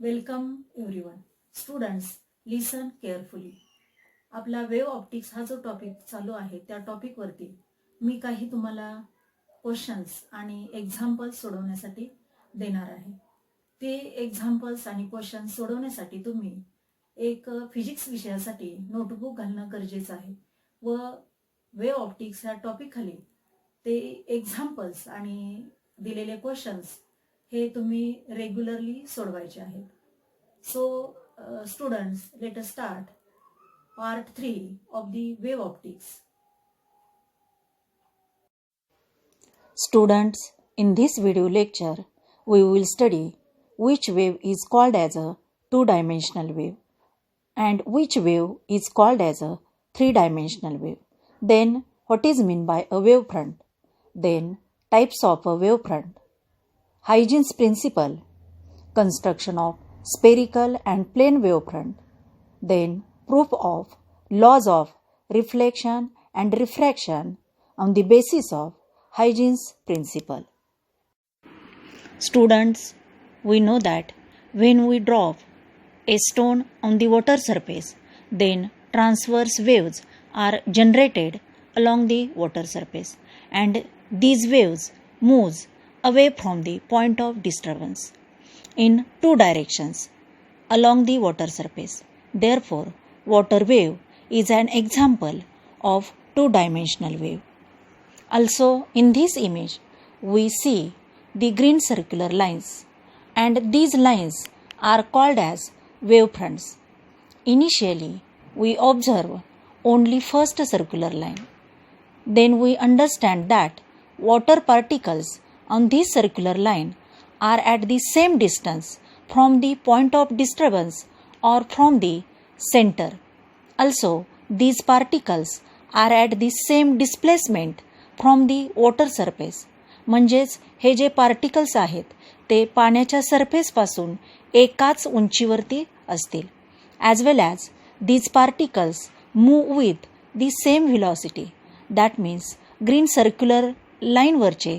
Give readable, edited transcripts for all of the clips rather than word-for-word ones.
Welcome everyone. Students, listen carefully. आपला wave optics हा जो टॉपिक चालू आहे त्या टॉपिकवरती मी काही तुम्हाला क्वेश्चन्स आणि एक्झाम्पल्स सोडवण्यासाठी देणार आहे. ते एक्झाम्पल्स आणि क्वेश्चन्स सोडवण्यासाठी तुम्ही एक फिजिक्स विषयासाठी नोटबुक घालणं गरजेचं आहे व वेव्ह ऑप्टिक्स ह्या टॉपिक खाली ते एक्झाम्पल्स आणि दिलेले क्वेश्चन्स हे तुम्ही रेग्युलरली सोडवायचे आहेत. So students, let us start part 3 of the wave optics. Students, in this video lecture, we will study which wave is called as a two-dimensional wave and which wave is called as a three-dimensional wave. Then, what is meant by a wavefront? Then, types of a wavefront. Huygens principle, construction of spherical and plane wavefront. Then, proof of laws of reflection and refraction on the basis of Huygens principle. Students, we know that when we drop a stone on the water surface, then transverse waves are generated along the water surface and these waves moves away from the point of disturbance in two directions along the water surface. Therefore, water wave is an example of two-dimensional wave. Also, in this image, we see the green circular lines and these lines are called as wavefronts. Initially, we observe only first circular line. Then we understand that water particles on this circular line are at the same distance from the point of disturbance or from the center. Also, these particles are at the same displacement from the water surface. म्हणजेच हे जे particles आहेत ते पाण्याच्या सरफेसपासून एकाच उंचीवरती असतील. As well as these particles move with the same velocity. That means green circular लाईनवरचे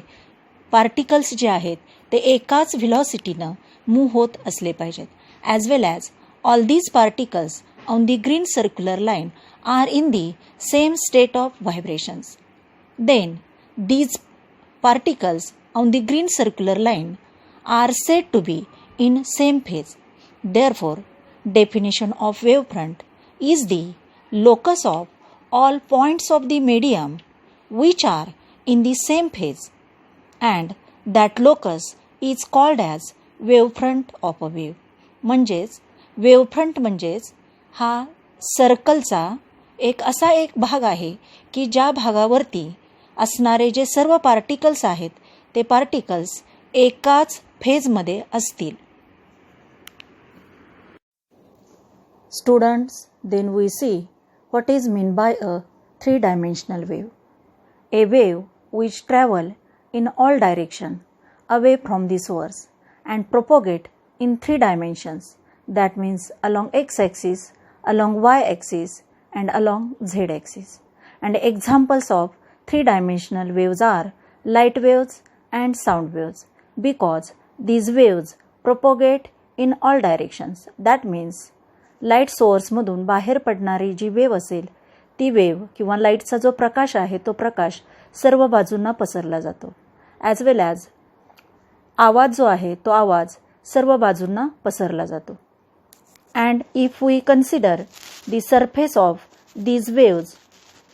particles जे आहेत ते एकाच व्हेलॉसिटीनं मूव्ह होत असले पाहिजेत. As well as all these particles on the green circular line are in the same state of vibrations. Then, these particles on the green circular line are said to be in same phase. Therefore, definition of wavefront is the locus of all points of the medium which are in the same phase, and that locus is called as wavefront of a wave. म्हणजेच वेव्हफ्रंट म्हणजेच हा सर्कलचा एक असा एक भाग आहे की ज्या भागावरती असणारे जे सर्व पार्टिकल्स आहेत ते पार्टिकल्स एकाच फेजमध्ये असतील. Students, then we see what is mean by a three dimensional wave. A wave which travel in all direction away from the source and propagate in three dimensions. That means along x-axis, along y-axis and along z-axis. And examples of three-dimensional waves are light waves and sound waves because these waves propagate in all directions. That means light source मधून बाहेर पडणारी जी wave असेल ती wave किंवा लाईटचा जो प्रकाश आहे तो प्रकाश सर्व बाजूंना पसरला जातो. ॲज वेल ॲज आवाज जो आहे तो आवाज सर्व बाजूंना पसरला जातो. And if we consider the surface of these waves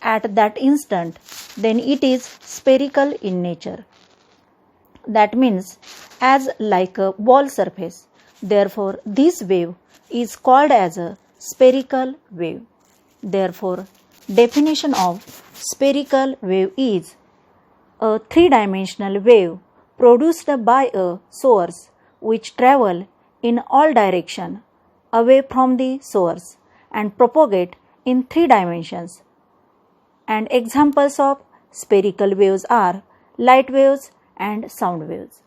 at that instant, then it is spherical in nature. That means as like a ball surface. Therefore, this wave is called as a spherical wave. Therefore, definition of spherical wave is a three-dimensional wave produced by a source which travel in all direction away from the source and propagate in three dimensions. And examples of spherical waves are light waves and sound waves.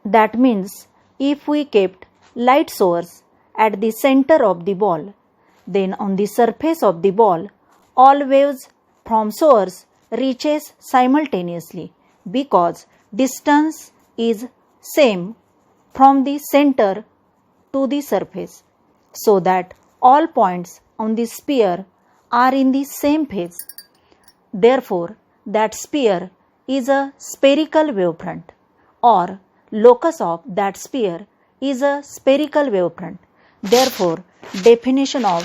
That means if we kept light source at the center of the ball, then on the surface of the ball all waves from source reaches simultaneously because distance is same from the center to the surface so that all points on the sphere are in the same phase. Therefore, that sphere is a spherical wavefront, or locus of that sphere is a spherical wavefront. Therefore, definition of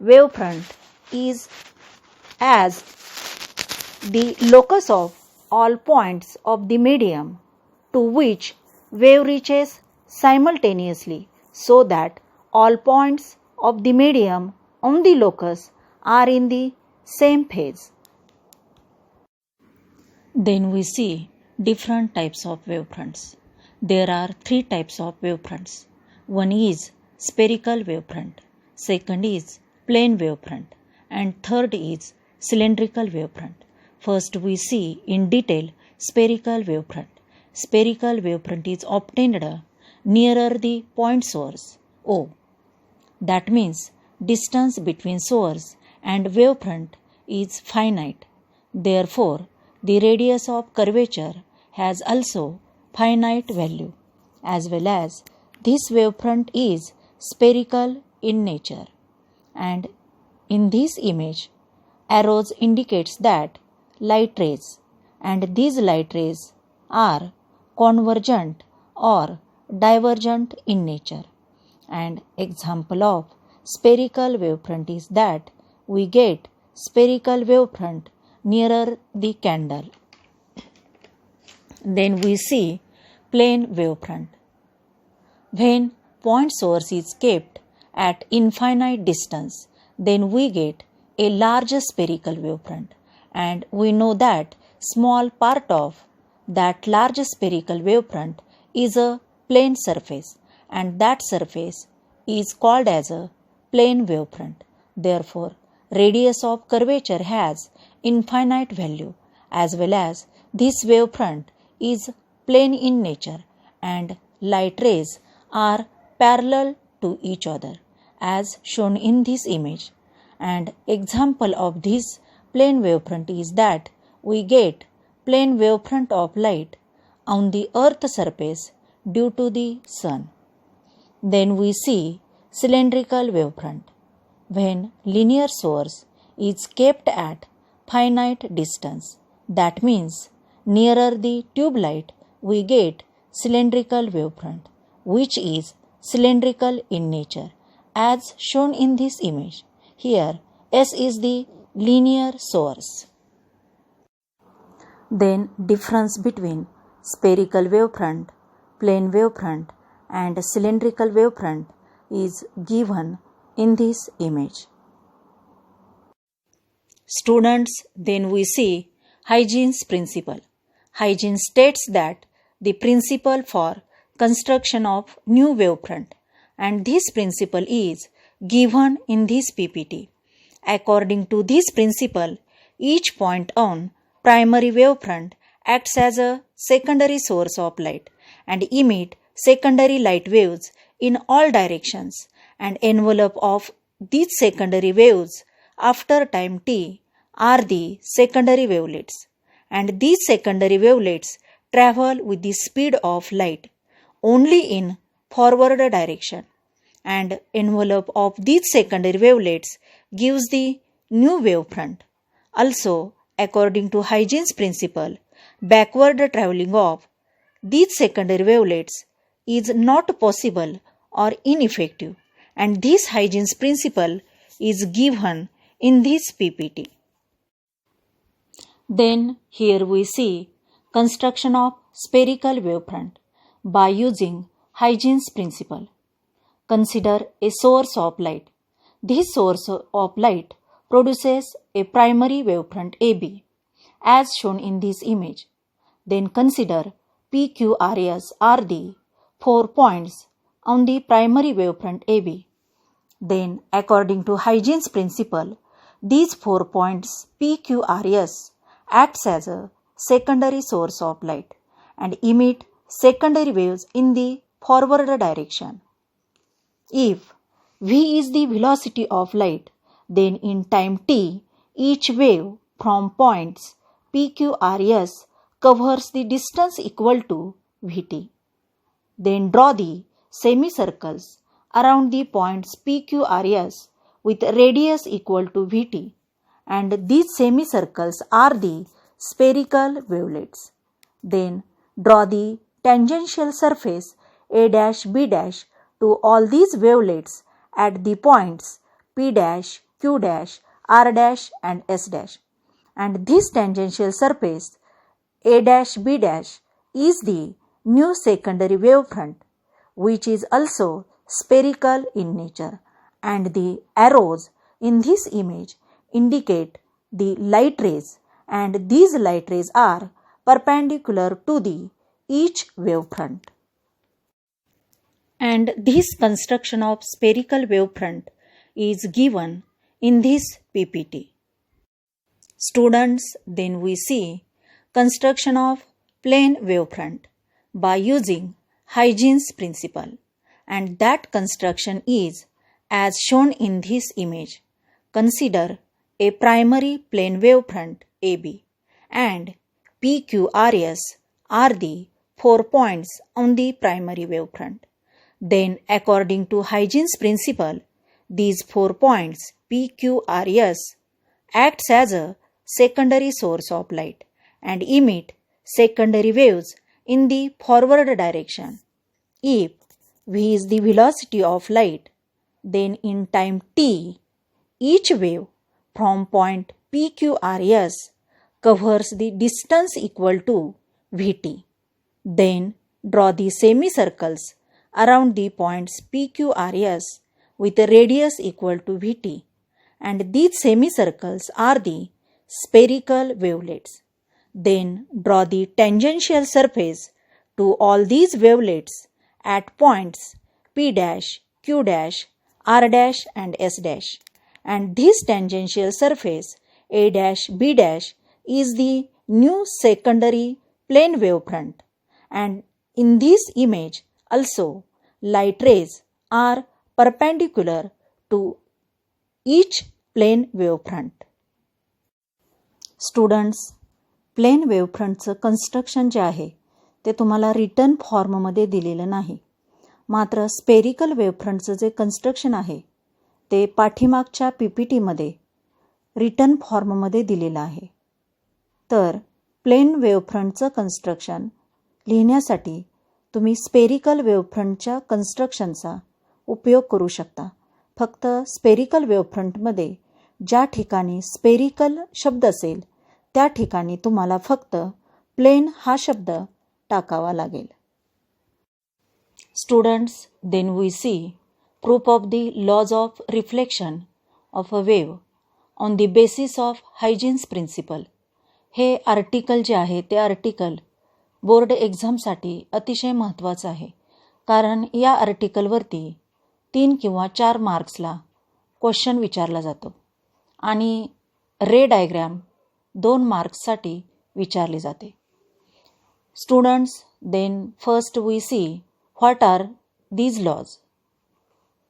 wavefront is as the locus of all points of the medium to which wave reaches simultaneously, so that all points of the medium on the locus are in the same phase. Then we see different types of wavefronts. There are three types of wavefronts. One is spherical wavefront, second is plane wavefront, and third is cylindrical wavefront. First we see in detail spherical wavefront. Spherical wavefront is obtained nearer the point source O. That means distance between source and wavefront is finite. Therefore, the radius of curvature has also finite value, as well as this wavefront is spherical in nature. And in this image, arrows indicates that light rays, and these light rays are convergent or divergent in nature. And example of spherical wavefront is that we get spherical wavefront nearer the candle. Then we see plane wavefront. When point source is kept at infinite distance, then we get a large spherical wavefront, and we know that small part of that large spherical wavefront is a plane surface, and that surface is called as a plane wavefront. Therefore, radius of curvature has infinite value, as well as this wavefront is plane in nature, and light rays are parallel to each other, as shown in this image. And example of this plane wavefront is that we get plane wavefront of light on the earth surface due to the sun. Then we see cylindrical wavefront. When linear source is kept at finite distance, that means nearer the tube light, we get cylindrical wavefront, which is cylindrical in nature, as shown in this image. Here, S is the linear source. Then difference between spherical wavefront, plane wavefront, and cylindrical wavefront is given in this image. Students, then we see Huygens principle. Huygens states that the principle for construction of new wavefront, and this principle is given in this PPT. According to this principle, each point on primary wavefront acts as a secondary source of light and emit secondary light waves in all directions, and envelope of these secondary waves after time t are the secondary wavelets, and these secondary wavelets travel with the speed of light only in forward direction, and envelope of these secondary wavelets gives the new wavefront. Also, according to Huygens principle, backward traveling of these secondary wavelets is not possible or ineffective, and this Huygens principle is given in this PPT. Then here we see construction of spherical wavefront by using Huygens principle. Consider a source of light. This source of light produces a primary wavefront AB, as shown in this image. Then consider PQRS are the 4 points on the primary wavefront AB. Then, according to Huygens principle, these 4 points PQRS acts as a secondary source of light and emit secondary waves in the forward direction. If v is the velocity of light, then in time t, each wave from points PQRS covers the distance equal to Vt. Then draw the semicircles around the points PQRS with radius equal to Vt, and these semicircles are the spherical wavelets. Then draw the tangential surface A dash B dash to all these wavelets at the points P dash, Q dash, R dash and S dash. And this tangential surface A dash B dash is the new secondary wavefront, which is also spherical in nature, and the arrows in this image indicate the light rays, and these light rays are perpendicular to the each wavefront. And this construction of spherical wavefront is given in this PPT. Students, then we see construction of plane wavefront by using Huygens principle, and that construction is as shown in this image. Consider a primary plane wavefront AB, and PQRS are the 4 points on the primary wavefront. Then, according to Huygens principle, these 4 points PQRS acts as a secondary source of light and emit secondary waves in the forward direction. If v is the velocity of light, then in time t, each wave from point PQRS covers the distance equal to Vt. Then draw the semicircles around the points PQRS with a radius equal to Vt, and these semicircles are the spherical wavelets. Then draw the tangential surface to all these wavelets at points P dash, Q dash, R dash and S dash, and this tangential surface A dash B dash is the new secondary plane wavefront, and in this image also light rays are perpendicular to each plane wavefront. Students, plane वेवफ्रंटचं construction जे आहे ते तुम्हाला return फॉर्ममध्ये दिलेलं नाही. मात्र spherical वेवफ्रंटचं जे construction आहे ते पाठीमागच्या PPTमध्ये रिटर्न फॉर्ममध्ये दिलेलं आहे. तर प्लेन वेवफ्रंटचं कन्स्ट्रक्शन लिहिण्यासाठी तुम्ही स्पेरिकल वेवफ्रंटच्या कन्स्ट्रक्शनचा उपयोग करू शकता. फक्त स्पेरिकल वेवफ्रंटमध्ये ज्या ठिकाणी स्पेरिकल शब्द असेल त्या ठिकाणी तुम्हाला फक्त प्लेन हा शब्द टाकावा लागेल. Students, then we see proof of the laws of reflection of a wave on the basis of Huygens principle. हे आर्टिकल जे आहे ते आर्टिकल बोर्ड एक्झामसाठी अतिशय महत्त्वाचं आहे, कारण या आर्टिकलवरती 3 किंवा 4 मार्क्सला क्वेश्चन विचारला जातो आणि रे डायग्रॅम 2 मार्क्ससाठी विचारली जाते. Students, then first we see what are these laws.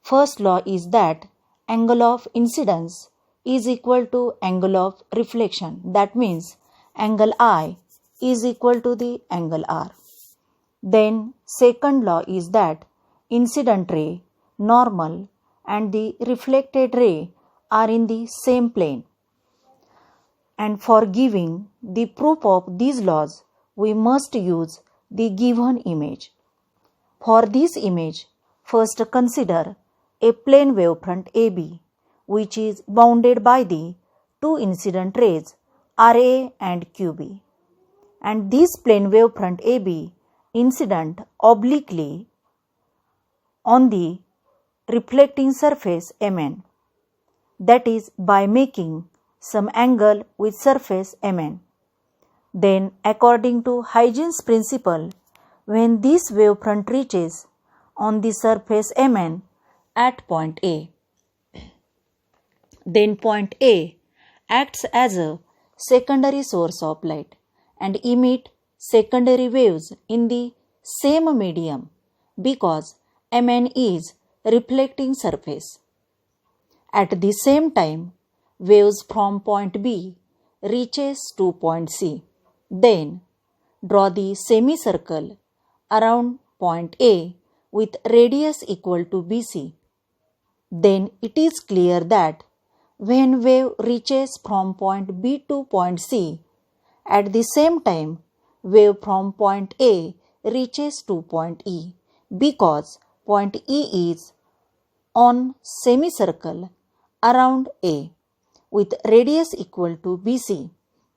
First law is that angle of incidence is equal to angle of reflection. That means angle I is equal to the angle R. Then second law is that incident ray, normal and the reflected ray are in the same plane. And for giving the proof of these laws, we must use the given image. For this image, first consider a plane wavefront AB, which is bounded by the 2 incident rays RA and QB, and this plane wavefront AB incident obliquely on the reflecting surface MN, that is by making some angle with surface MN. Then according to Huygens principle, when this wavefront reaches on the surface MN at point A, then point A acts as a secondary source of light and emit secondary waves in the same medium because Mn is reflecting surface. At the same time, waves from point B reaches to point C. Then draw the semicircle around point A with radius equal to BC, then it is clear that when wave reaches from point B to point C, at the same time wave from point A reaches to point E, because point E is on semicircle around A with radius equal to BC.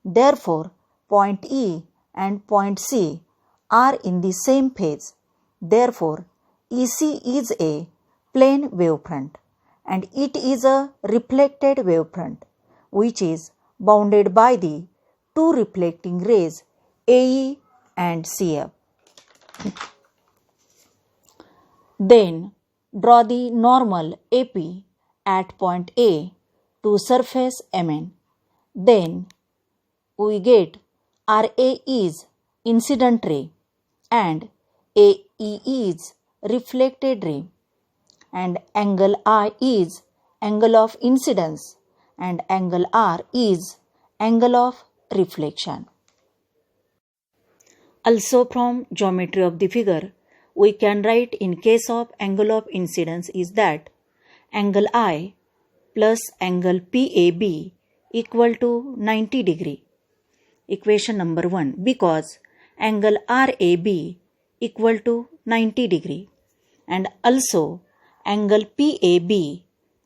Therefore, point E and point C are in the same phase. Therefore, EC is a plane wavefront and it is a reflected wavefront which is bounded by the two reflecting rays AE and CF. Then draw the normal AP at point A to surface MN. Then we get RA is incident ray and AE is reflected ray, and angle I is angle of incidence and angle R is angle of reflection. Also from geometry of the figure, we can write in case of angle of incidence is that angle I plus angle PAB equal to 90 degree. Equation number 1, because angle RAB equal to 90 degree, and also angle PAB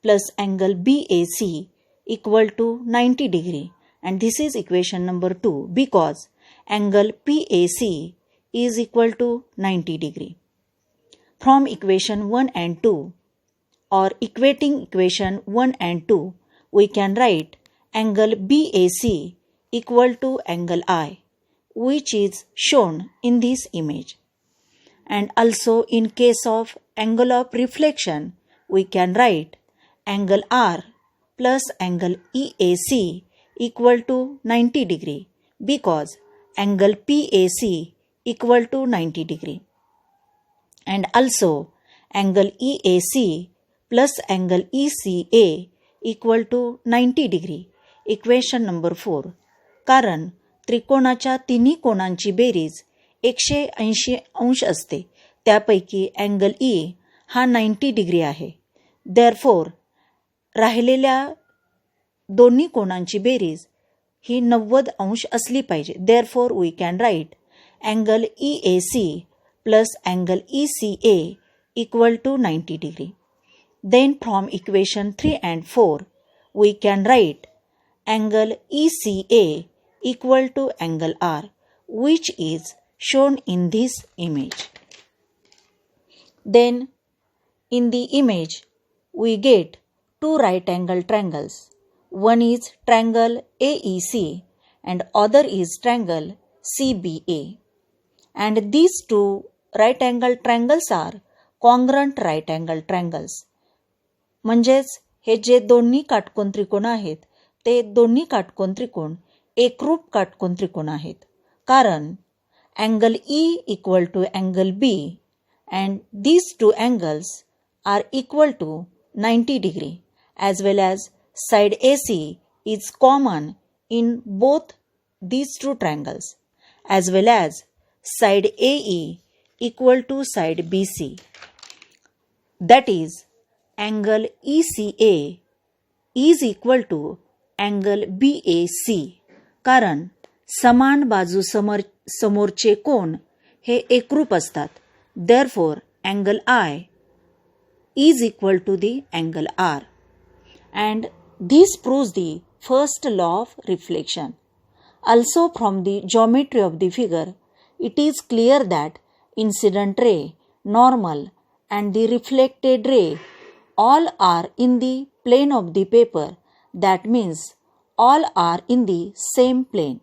plus angle BAC equal to 90 degree, and this is equation number 2 because angle PAC is equal to 90 degree. From equation 1 and 2 or equating equation 1 and 2, we can write angle BAC equal to angle I, which is shown in this image. And also in case of angle of reflection, we can write angle R plus angle EAC equal to 90 degree because angle PAC equal to 90 degree. And also angle EAC plus angle ECA equal to 90 degree. Equation number 4. कारण त्रिकोणाच्या तिन्ही कोणांची berries 180 अंश असते, त्यापैकी angle E हा 90 degree आहे. Therefore राहिलेल्या दोन्ही कोणांची बेरीज ही 90 अंश असली पाहिजे. Therefore we can write angle EAC plus angle ECA equal to 90 degree. Then from equation 3 and 4, we can write angle ECA equal to angle R, which is shown in this image. Then in the image, we get two right angle triangles. One is triangle AEC and other is triangle CBA. And these two right angle triangles are congruent right angle triangles. म्हणजेच हे जे दोन्ही काटकोन त्रिकोण आहेत ते दोन्ही काटकोन त्रिकोण एकरूप काटकोन त्रिकोण आहेत, कारण angle E equal to angle B and these two angles are equal to 90 degree as well as side AC is common in both these two triangles as well as side AE equal to side BC. That is angle ECA is equal to angle BAC, कारण समान बाजू समोरचे कोन हे एकरूप असतात. Therefore, angle I is equal to the angle R. And this proves the first law of reflection. Also from the geometry of the figure, it is clear that incident ray, normal and the reflected ray all are in the plane of the paper. That means all are in the same plane.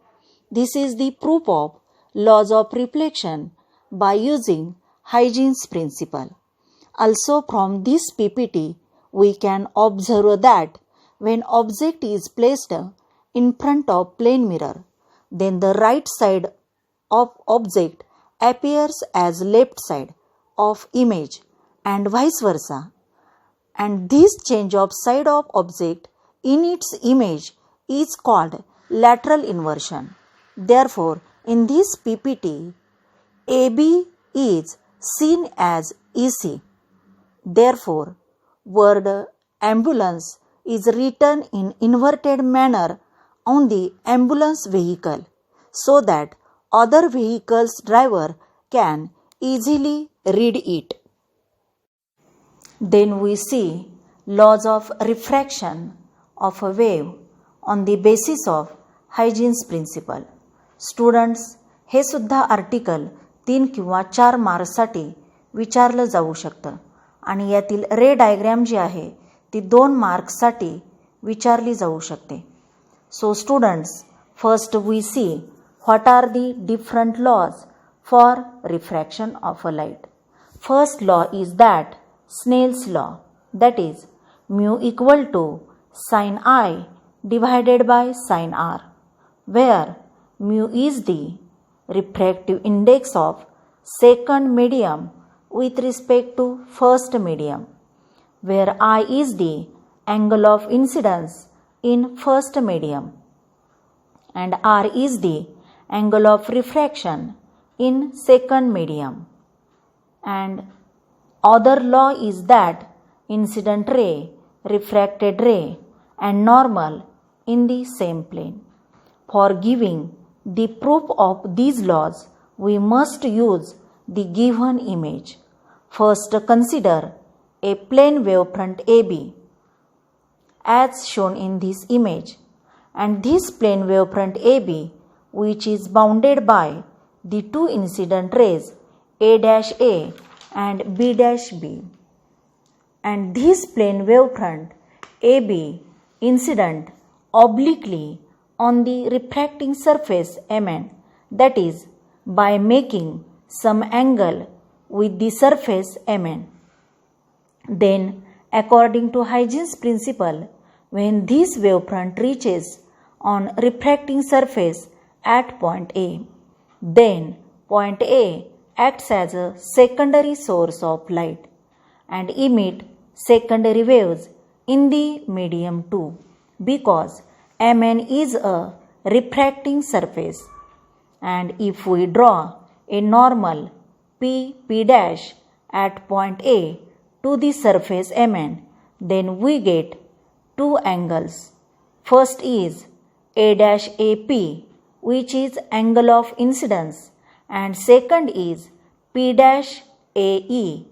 This is the proof of laws of reflection by using Huygens principle. Also from this PPT, we can observe that when object is placed in front of plane mirror, then the right side of object appears as left side of image and vice versa. And this change of side of object in its image is called lateral inversion. Therefore, in this PPT, AB is seen as EC. Therefore, word ambulance is written in inverted manner on the ambulance vehicle so that other vehicle's driver can easily read it. Then we see laws of refraction of a wave on the basis of Huygens principle. Students, हे सुद्धा article 3 किंवा 4 मार्क्ससाठी विचारलं जाऊ शकतं आणि यातील रे diagram जी आहे ती 2 मार्क्ससाठी विचारली जाऊ शकते. So students, first we see what are the different laws for refraction of a light. First law is that Snell's law, that is mu equal to sin I divided by sin R, where mu is the refractive index of second medium with respect to first medium, where I is the angle of incidence in first medium and R is the angle of refraction in second medium. And other law is that incident ray, refracted ray and normal in the same plane. For giving the proof of these laws, we must use the given image. First, consider a plane wavefront AB as shown in this image, and this plane wavefront AB, which is bounded by the two incident rays A' and B', and this plane wavefront AB incident obliquely on the refracting surface MN, that is by making some angle with the surface MN. Then, according to Huygens principle, when this wavefront reaches on refracting surface at point A, then point A acts as a secondary source of light and emit secondary waves in the medium too, because Mn is a refracting surface. And if we draw a normal P dash at point A to the surface Mn, then we get two angles. First is A'-AP, which is angle of incidence, and second is P'-AE,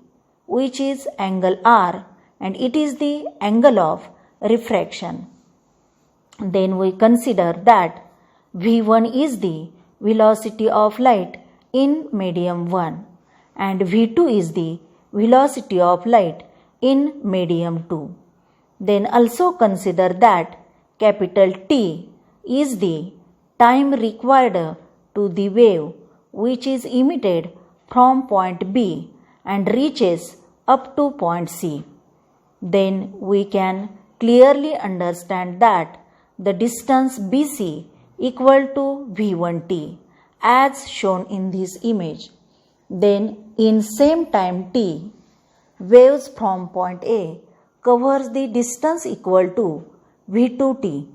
which is angle R, and it is the angle of refraction. Then we consider that V1 is the velocity of light in medium 1 and V2 is the velocity of light in medium 2. Then also consider that capital T is the time required to the wave which is emitted from point B and reaches up to point C. Then we can clearly understand that the distance BC equal to V1t as shown in this image. Then in same time t, waves from point A covers the distance equal to V2t.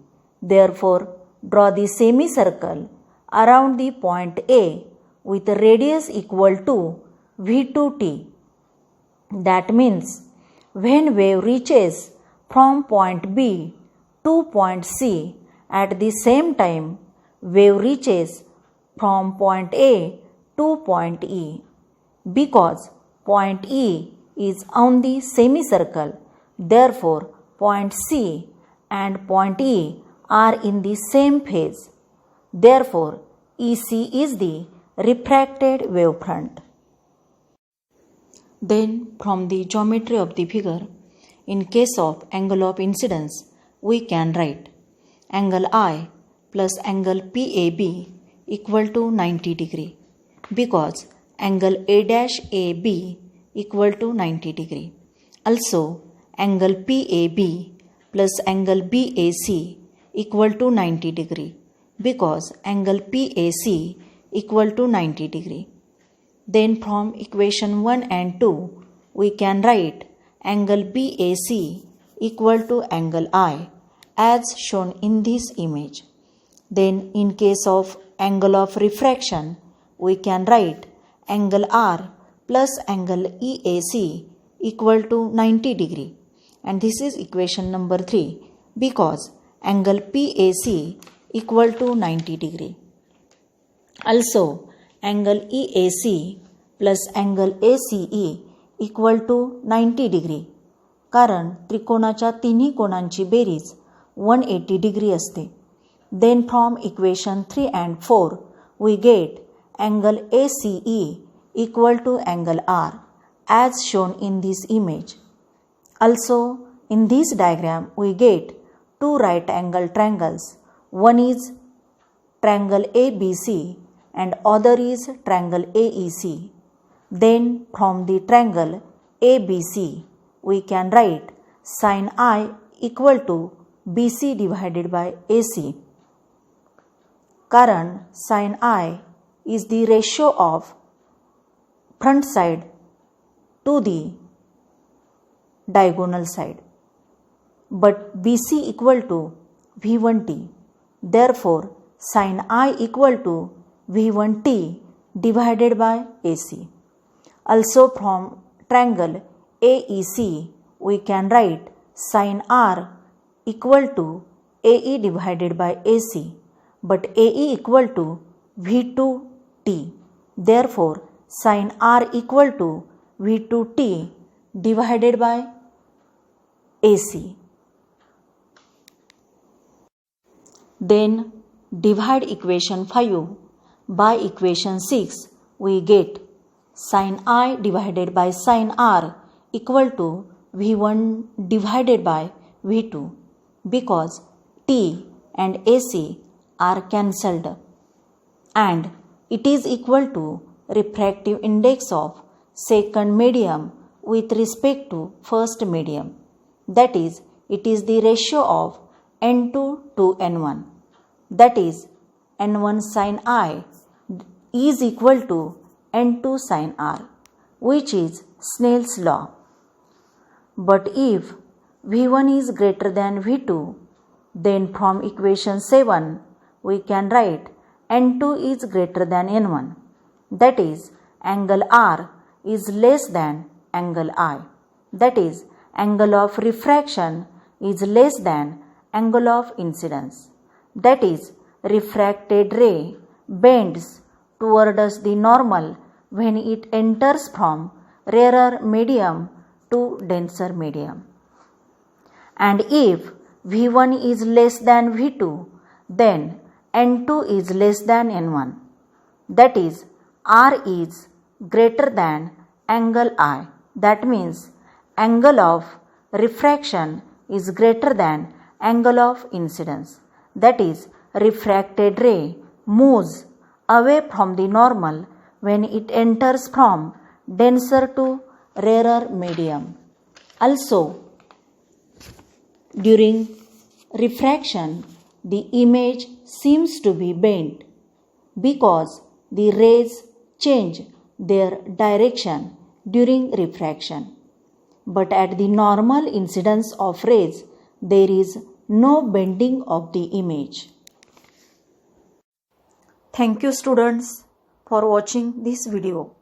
Therefore, draw the semicircle around the point A with a radius equal to V2t. That means when wave reaches from point B to point C at the same time, wave reaches from point A to point E. Because point E is on the semicircle, therefore point C and point E are in the same phase. Therefore, EC is the refracted wavefront. Then, from the geometry of the figure, in case of angle of incidence, we can write angle I plus angle PAB equal to 90 degree, because angle A'-AB equal to 90 degree. Also, angle PAB plus angle BAC equal to 90 degree, because angle PAC equal to 90 degree. Then from equation 1 and 2, we can write angle BAC equal to angle I as shown in this image. Then in case of angle of refraction, we can write angle R plus angle EAC equal to 90 degree. And this is equation number 3 because angle PAC equal to 90 degree. Also, angle EAC plus angle ACE equal to 90 degree. कारण त्रिकोणाच्या तिन्ही कोणांची berries 180 degree असते. Then from equation 3 and 4 we get angle ACE equal to angle R as shown in this image. Also, in this diagram we get two right angle triangles. One is triangle ABC and other is triangle AEC. Then from the triangle ABC we can write sin I equal to BC divided by AC. कारण sin I is the ratio of front side to the diagonal side. But BC equal to V1T. Therefore, sin I equal to V1T divided by AC. Also from triangle AEC we can write sin R equal to AE divided by AC, but AE equal to V2T. Therefore, sin R equal to V2T divided by AC. Then divide equation 5 by equation 6, we get sin I divided by sin R equal to V1 divided by V2 because T and AC are cancelled, and it is equal to refractive index of second medium with respect to first medium. That is, it is the ratio of N2 to N1. That is, N1 sin I is equal to N2 sin R, which is Snell's law. But if V1 is greater than V2, then from equation 7 we can write N2 is greater than N1. That is, angle R is less than angle I. That is, angle of refraction is less than angle of incidence. That is, refracted ray bends towards the normal when it enters from rarer medium to denser medium. And if V1 is less than V2, then N2 is less than N1. That is, R is greater than angle I. That means angle of refraction is greater than angle of incidence. That is, refracted ray moves away from the normal when it enters from denser to rarer medium. Also, during refraction, the image seems to be bent because the rays change their direction during refraction. But at the normal incidence of rays, there is no bending of the image. Thank you, students, for watching this video.